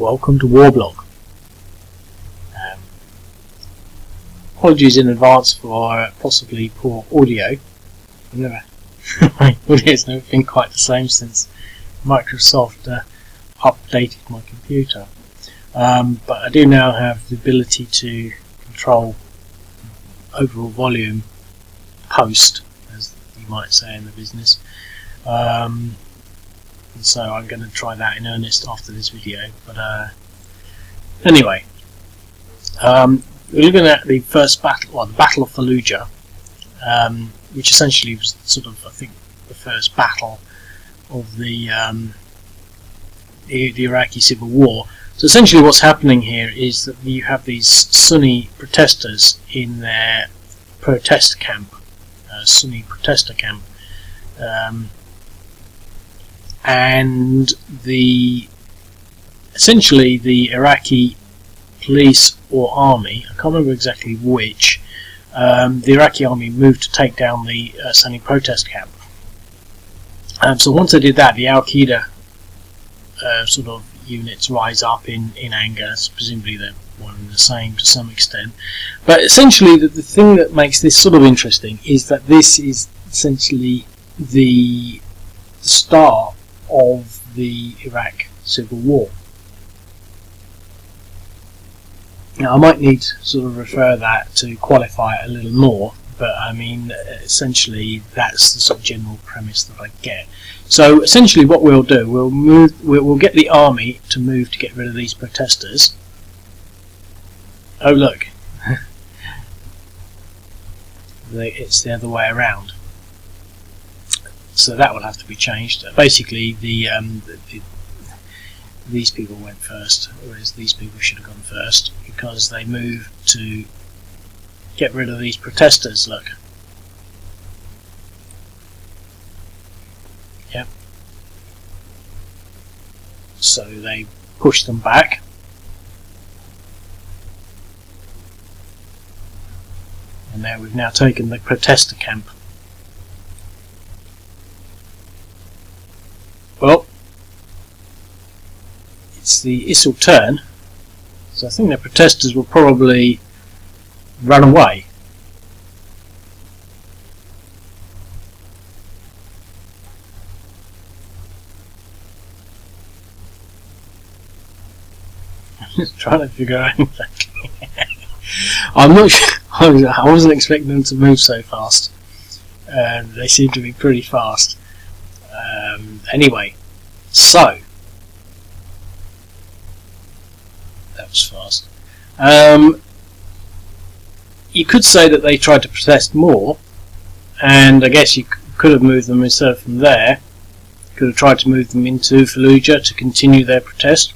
welcome to Warblog. Apologies in advance for possibly poor audio. My audio's never been quite the same since Microsoft updated my computer. But I do now have the ability to control overall volume post, as you might say in the business. So I'm going to try that in earnest after this video. But anyway, we're looking at the first battle, or the Battle of Fallujah, which essentially was sort of, I think, the first battle of the Iraqi civil war. So essentially what's happening here is that you have these Sunni protesters in their protest camp, Sunni protester camp, and essentially the Iraqi police or army, I can't remember exactly which, the Iraqi army moved to take down the Sunni protest camp. So once they did that, the Al-Qaeda sort of units rise up in anger. Presumably they're one and the same to some extent. But essentially the thing that makes this sort of interesting is that this is essentially the start of the Iraq civil war. Now I might need to sort of refer that to qualify it a little more, but I mean essentially that's the sort of general premise that I get. So essentially what we'll do, we'll get the army to move to get rid of these protesters. Oh look, it's the other way around. So that will have to be changed. Basically these people went first, whereas these people should have gone first, because they moved to get rid of these protesters. Look. Yep. So they pushed them back. And now we've now taken the protester camp. Well, it's the ISIL turn, so I think the protesters will probably run away. I'm just trying to figure out exactly. I'm not sure. I wasn't expecting them to move so fast. They seem to be pretty fast. Anyway, so that was fast. You could say that they tried to protest more, and I guess you could have moved them instead of from there. You could have tried to move them into Fallujah to continue their protest.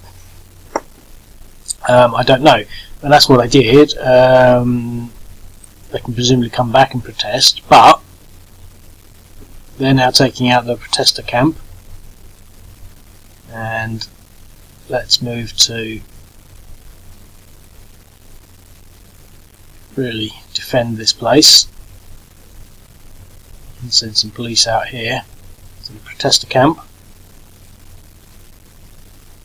I don't know, but that's what I did. They can presumably come back and protest, but they're now taking out the protester camp. And let's move to really defend this place and send some police out here to the protester camp.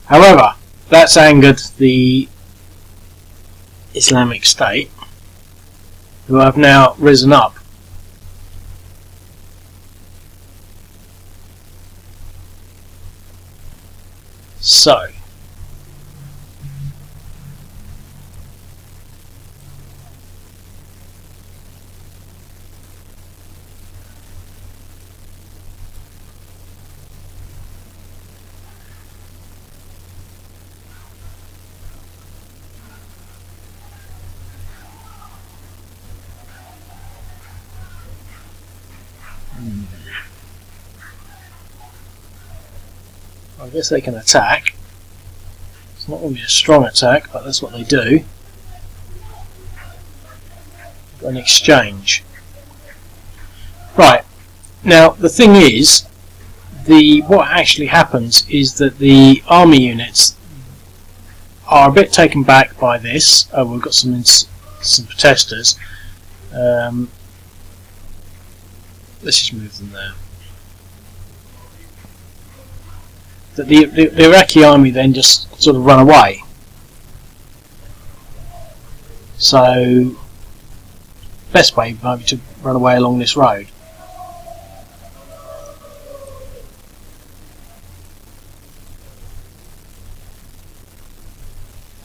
However, that's angered the Islamic State, who have now risen up. So I guess they can attack. It's not going to be a strong attack, but that's what they do. Got an exchange. Right, now the thing is, what actually happens is that the army units are a bit taken back by this. Oh, we've got some protesters. Let's just move them there. that the Iraqi army then just sort of run away. So, best way might be to run away along this road.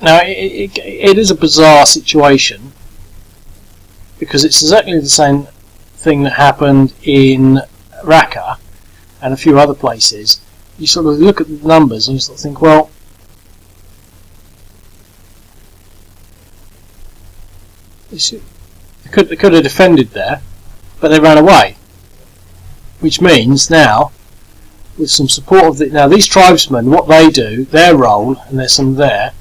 Now, it is a bizarre situation, because it's exactly the same thing that happened in Raqqa and a few other places. You sort of look at the numbers and you sort of think, well, they could have defended there, but they ran away. Which means now, with some support of now these tribesmen, what they do, their role, and there's some there,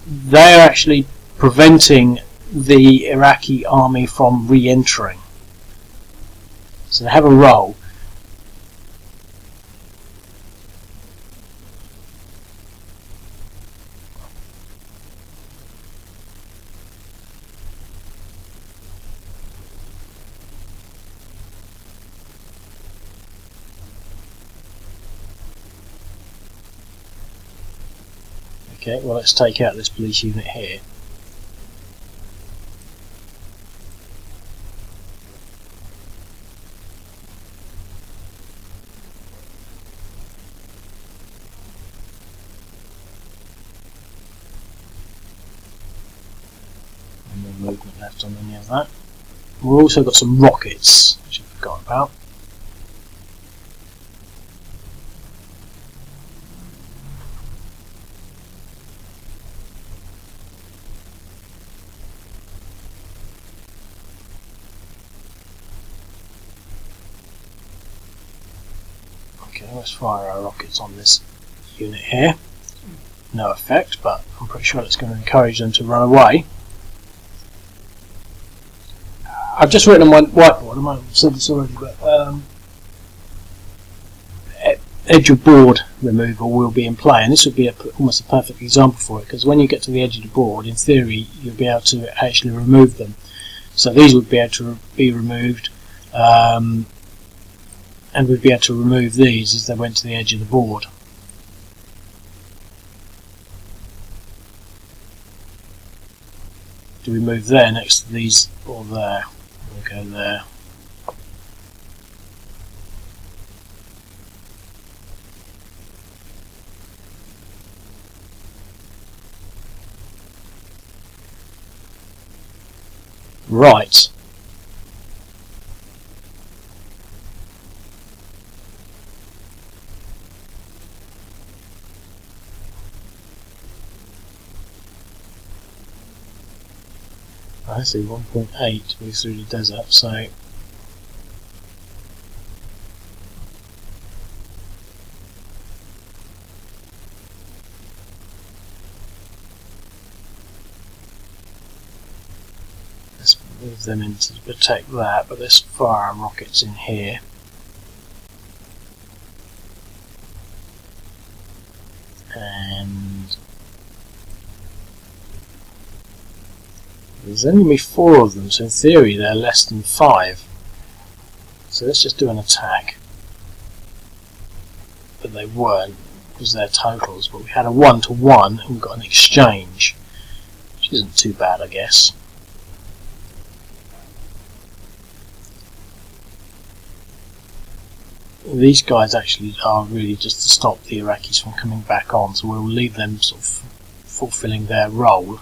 they are actually preventing the Iraqi army from re-entering. So they have a role. Okay, well, let's take out this police unit here. No movement left on any of that. We've also got some rockets, which I forgot about. Okay, let's fire our rockets on this unit here. No effect, but I'm pretty sure it's going to encourage them to run away. I've just written on my whiteboard, I might have said this already, but edge of board removal will be in play, and this would be almost a perfect example for it, because when you get to the edge of the board, in theory, you'll be able to actually remove them. So these would be able to be removed, and we'd be able to remove these as they went to the edge of the board. Do we move there next to these, or there? We'll go there. Right. I see 1.8 moves through the desert, so let's move them in to protect that, but let's fire our rockets in here. And there's only 4 of them, so in theory they're less than 5. So let's just do an attack. But they weren't, because they're totals. But we had a 1-to-1 and we got an exchange, which isn't too bad, I guess. These guys actually are really just to stop the Iraqis from coming back on, so we'll leave them sort of fulfilling their role.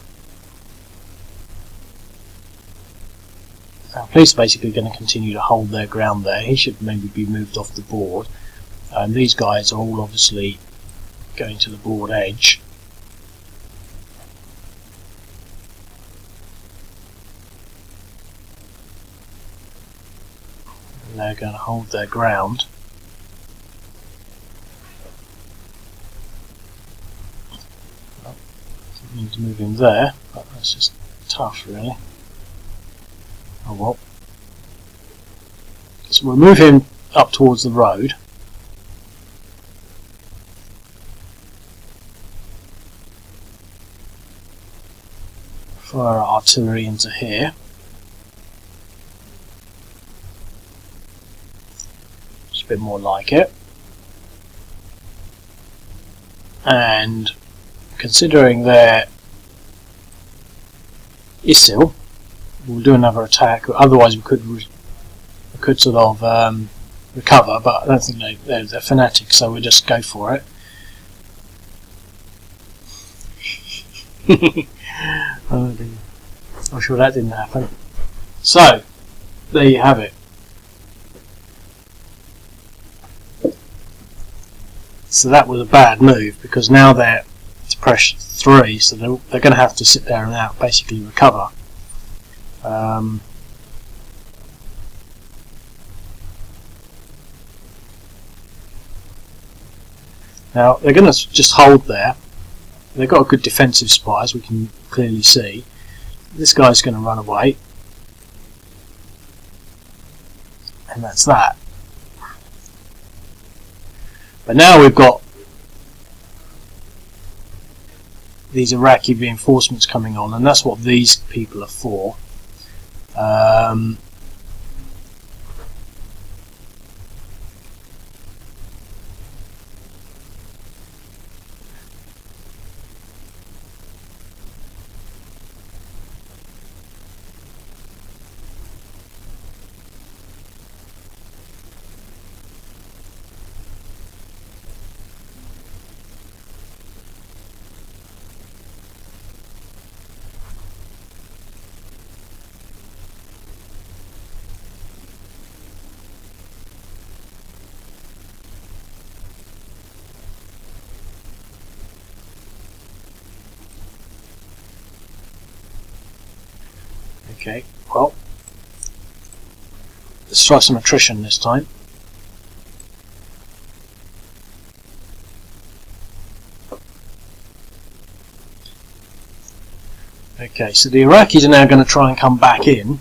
Our police are basically going to continue to hold their ground there. He should maybe be moved off the board. And these guys are all obviously going to the board edge. And they're going to hold their ground. Well, we need to move him there, but that's just tough, really. Oh well. So we'll move him up towards the road. Fire our artillery into here. Just a bit more like it. and considering they're ISIL, we'll do another attack. Otherwise, we could sort of recover, but I don't think they're fanatics, so we'll just go for it. Oh dear. I'm sure that didn't happen. So, there you have it. So that was a bad move, because now they're to pressure 3, so they're going to have to sit there and basically recover. Now they're going to just hold there. They've got a good defensive spy, as we can clearly see. This guy's going to run away, and that's that. But now we've got these Iraqi reinforcements coming on, and that's what these people are for. Okay, well, let's try some attrition this time. Okay, so the Iraqis are now going to try and come back in.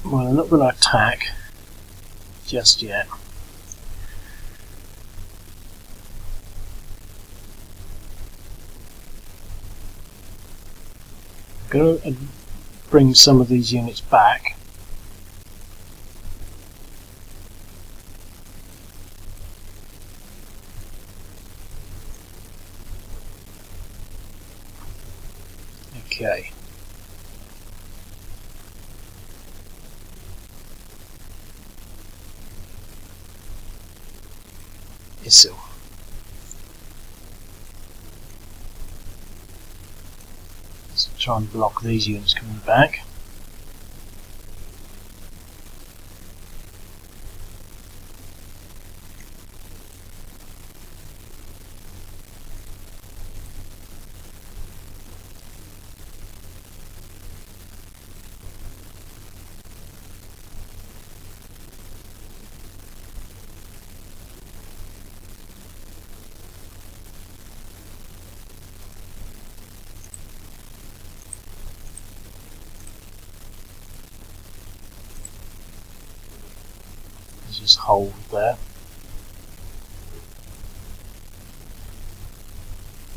Well, I'm not going to attack just yet. I'm going to bring some of these units back. Okay. ISIL. Let's try and block these units coming back. Just hold there.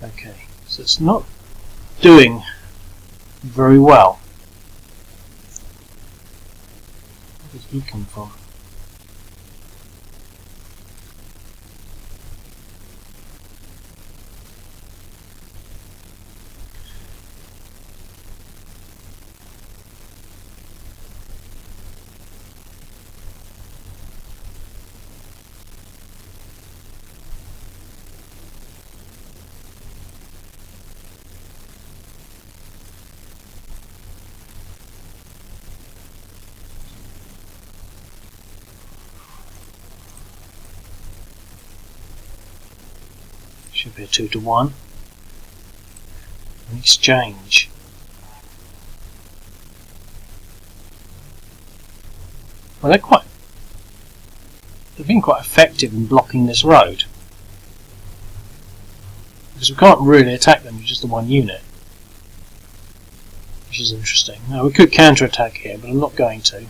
Okay, so it's not doing very well. Where did he come from? Should be a 2-to-1. An exchange. Well, they've been quite effective in blocking this road. because we can't really attack them with just the one unit, which is interesting. Now we could counter-attack here, but I'm not going to.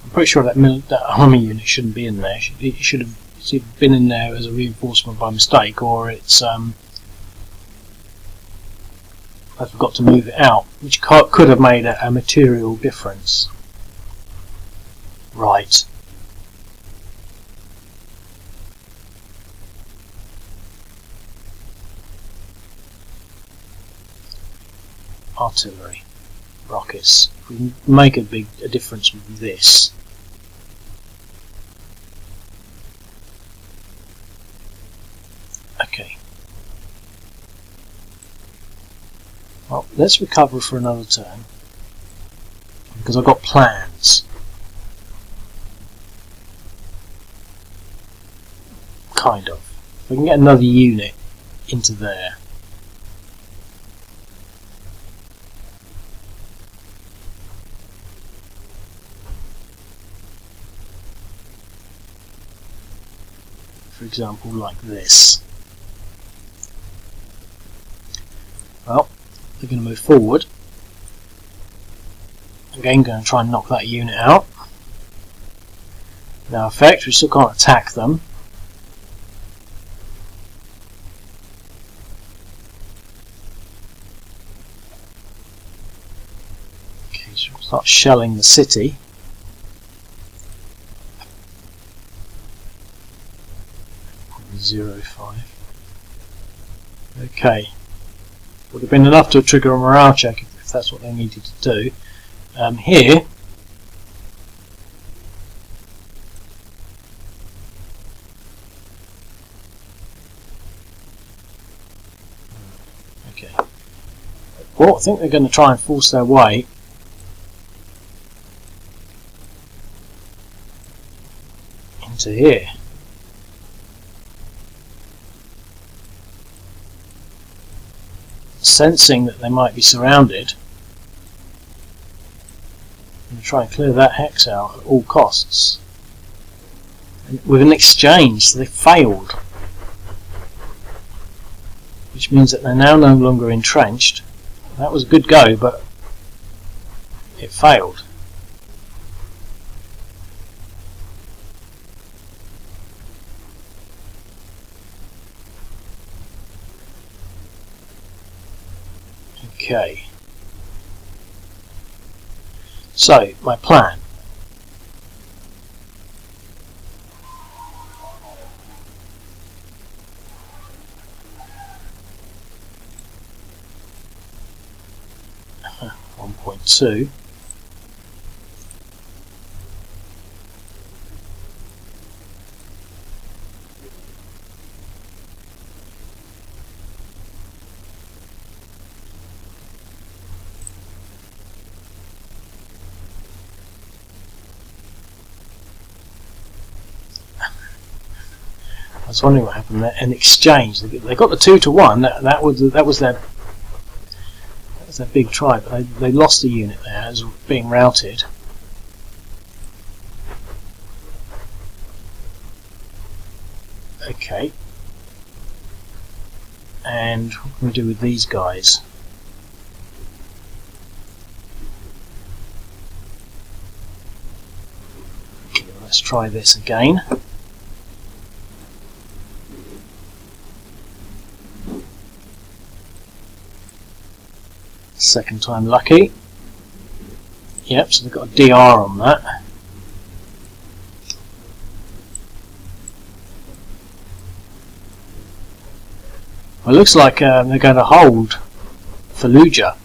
I'm pretty sure that army unit shouldn't be in there. It should have either been in there as a reinforcement by mistake, or it's I forgot to move it out, which could have made a material difference. Right. Artillery. Rockets. If we can make a difference with this. Okay. Well, let's recover for another turn, because I've got plans. Kind of. If we can get another unit into there. For example, like this. Well, they're going to move forward. Again, going to try and knock that unit out. No effect, we still can't attack them. Okay, so we'll start shelling the city. Probably 0.5. Okay. Would have been enough to trigger a morale check if that's what they needed to do. Here, okay. Well, I think they're going to try and force their way into here. Sensing that they might be surrounded, I'm going to try and clear that hex out at all costs. And with an exchange, they failed, which means that they're now no longer entrenched. That was a good go, but it failed. Okay, so my plan. Uh-huh. 1.2. I was wondering what happened there. An exchange. They got the 2-to-1. That was their big try, but they lost a unit there as being routed. Okay. And what can we do with these guys? Okay, let's try this again. Second time lucky. Yep, so they've got a DR on that. Well, it looks like they're going to hold Fallujah.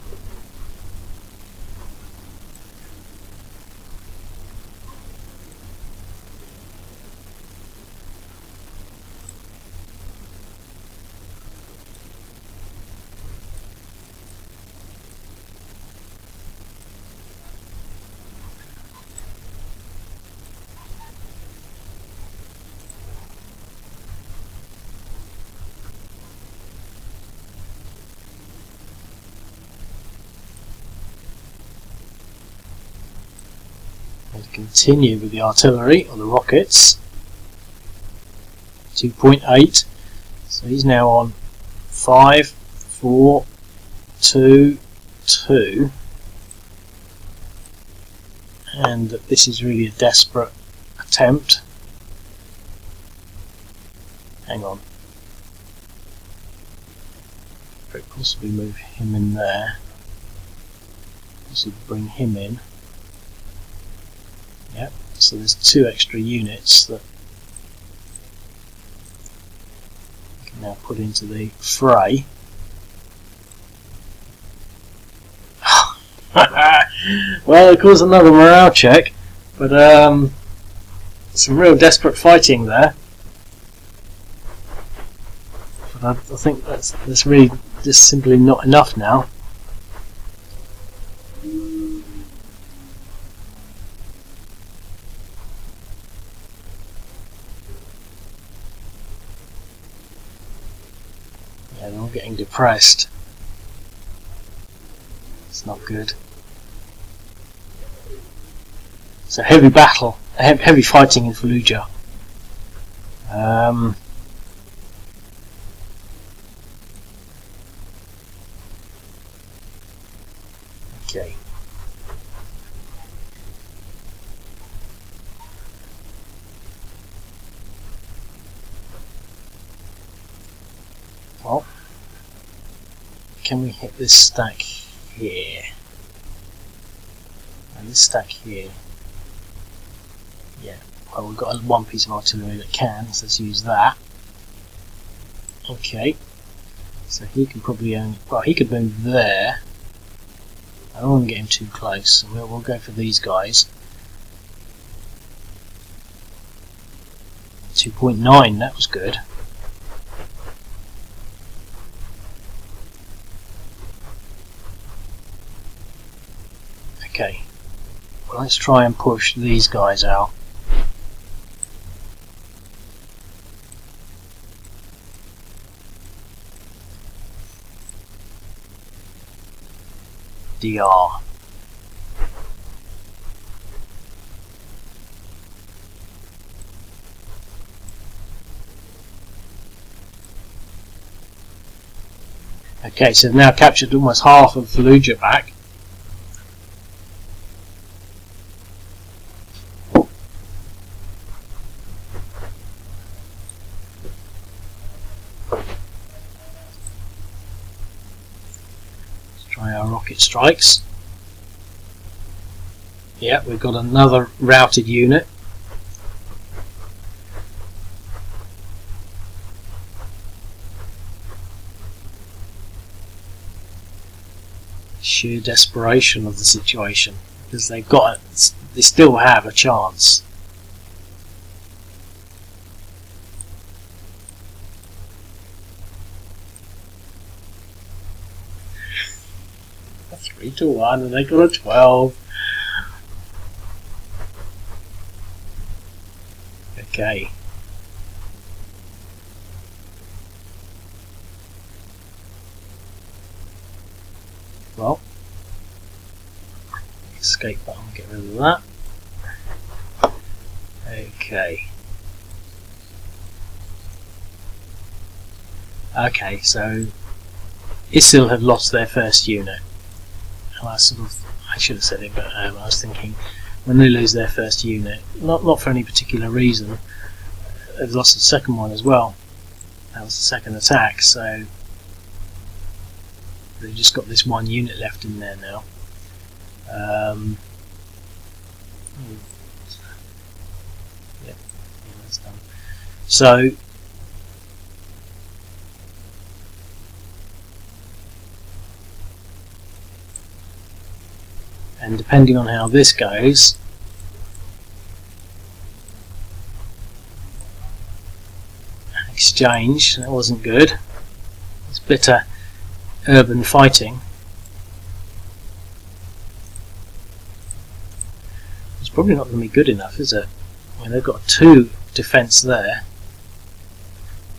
Continue with the artillery or the rockets. 2.8. So he's now on 5, 4, 2, 2, and this is really a desperate attempt. Hang on. Could possibly move him in there. Possibly bring him in. Yep. So there's 2 extra units that we can now put into the fray. Well, it caused another morale check, but some real desperate fighting there. But I think that's really just simply not enough now. Yeah, they're all getting depressed. It's not good. So heavy battle, heavy fighting in Fallujah. Okay. Well, can we hit this stack here? And this stack here. Yeah, well, we've got one piece of artillery that can, so let's use that. Okay, so he can probably only, well, he could move there. I don't want to get him too close, so we'll go for these guys. 2.9, that was good. Okay, well, let's try and push these guys out. DR. Okay, so they've now captured almost half of Fallujah back. Try our rocket strikes. Yeah, we've got another routed unit. Sheer desperation of the situation, because they still have a chance. A 3-1, and they got a 12. Okay. Well, escape button, get rid of that. Okay. Okay, so ISIL have lost their first unit. And I should have said it, but I was thinking, when they lose their first unit, not for any particular reason, they've lost the second one as well. That was the second attack, so they've just got this one unit left in there now. Yeah, that's done. So and depending on how this goes, exchange, that wasn't good. It's bitter urban fighting. It's probably not going to be good enough, is it? I mean, they've got 2 defence there,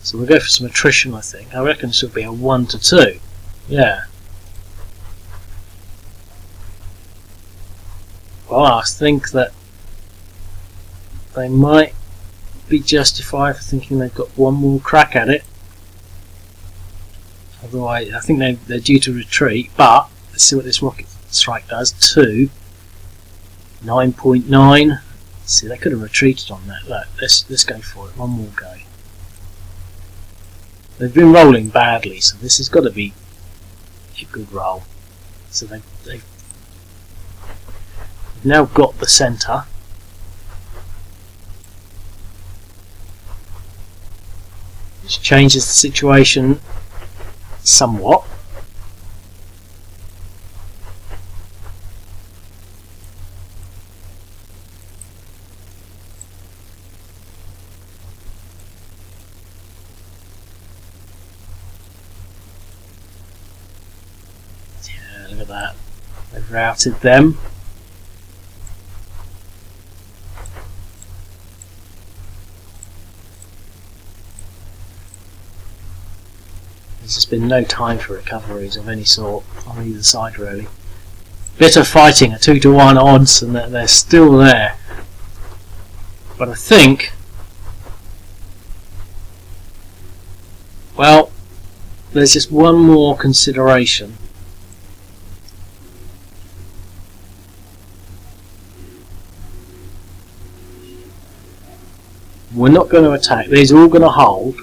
so we'll go for some attrition. I think. I reckon this will be a 1-2. Yeah. Well, I think that they might be justified for thinking they've got one more crack at it. Otherwise, I think they're due to retreat. But let's see what this rocket strike does. 9.9. See, they could have retreated on that. Look, let's go for it. One more go. They've been rolling badly, so this has got to be a good roll. So they've now got the centre. Which changes the situation somewhat. Yeah, look at that. They've routed them. There's just been no time for recoveries of any sort on either side, really. Bit of fighting at 2-to-1 odds, and they're still there. But I think, well, there's just one more consideration. We're not going to attack. These are all going to hold.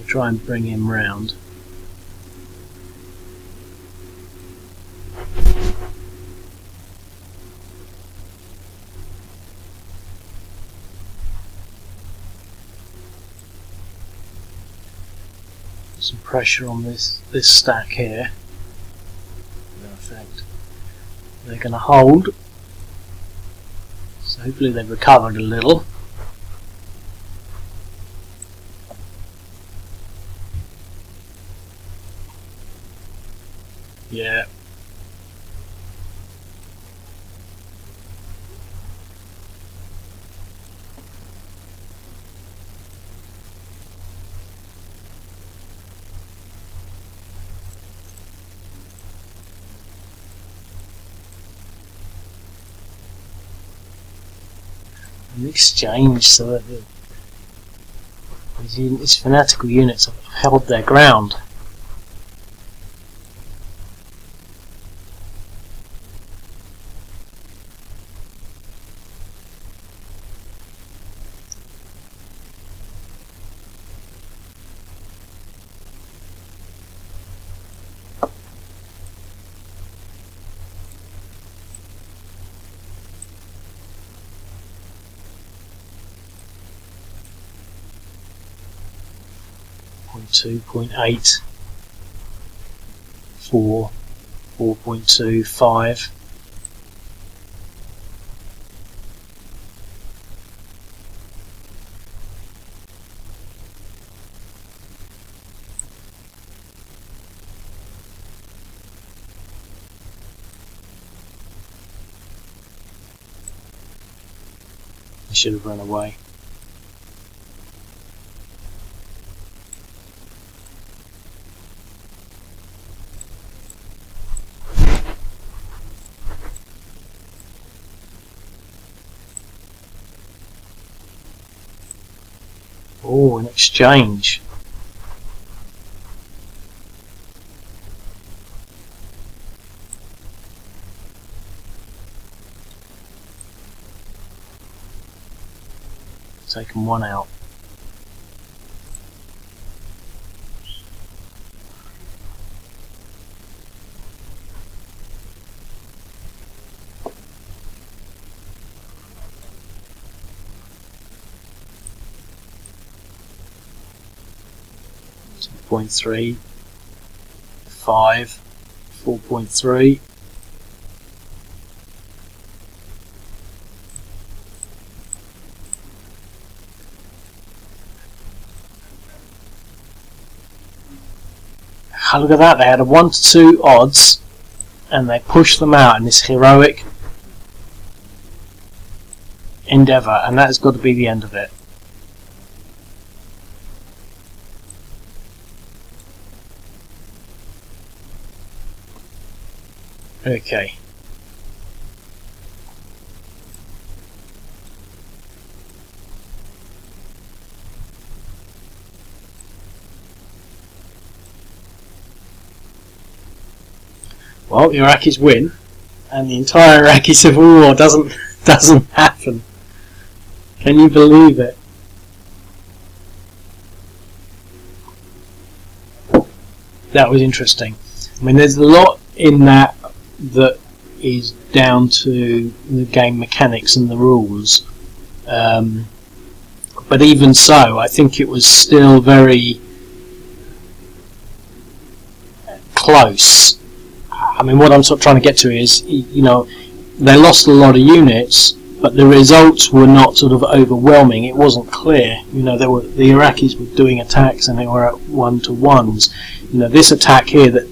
Try and bring him round. Some pressure on this stack here. No effect. They're going to hold. So hopefully they've recovered a little. Yeah. An exchange so that these fanatical units have held their ground. .2, 0.8, 4, 4.2, 5. I should have run away. Oh, an exchange. Taken one out. .3, 5, 4.3. Look at that, they had a 1 to 2 odds and they pushed them out in this heroic endeavour, and that has got to be the end of it. Okay, well, the Iraqis win, and the entire Iraqi civil war doesn't happen. Can you believe it? That was interesting. I mean, there's a lot in that is down to the game mechanics and the rules. But even so, I think it was still very close. I mean, what I'm sort of trying to get to is, you know, they lost a lot of units, but the results were not sort of overwhelming. It wasn't clear. You know, the Iraqis were doing attacks and they were at 1-to-1s. You know, this attack here that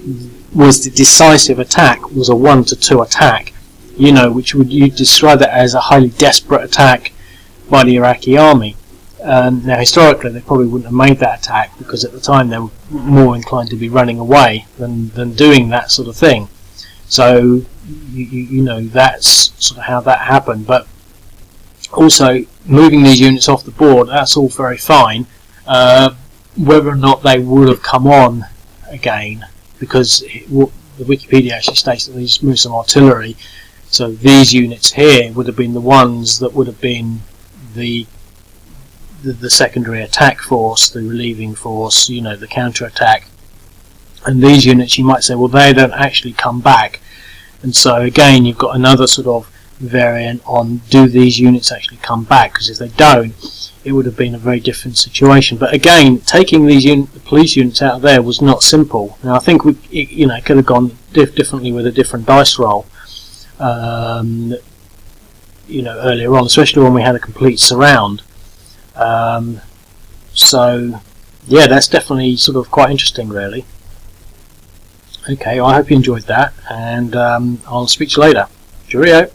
was the decisive attack was a 1-to-2 attack. You know, which you describe that as a highly desperate attack by the Iraqi army. Now, historically, they probably wouldn't have made that attack because at the time they were more inclined to be running away than doing that sort of thing. So, you know, that's sort of how that happened. But also, moving these units off the board, that's all very fine. Whether or not they would have come on again, because the Wikipedia actually states that they just moved some artillery. So these units here would have been the ones that would have been the secondary attack force, the relieving force, you know, the counter-attack. And these units, you might say, well, they don't actually come back. And so again, you've got another sort of variant on, do these units actually come back? Because if they don't, it would have been a very different situation. But again, taking these the police units out of there was not simple. Now, I think it could have gone differently with a different dice roll. You know, earlier on, especially when we had a complete surround. So, yeah, that's definitely sort of quite interesting, really. Okay, well, I hope you enjoyed that, and I'll speak to you later. Cheerio.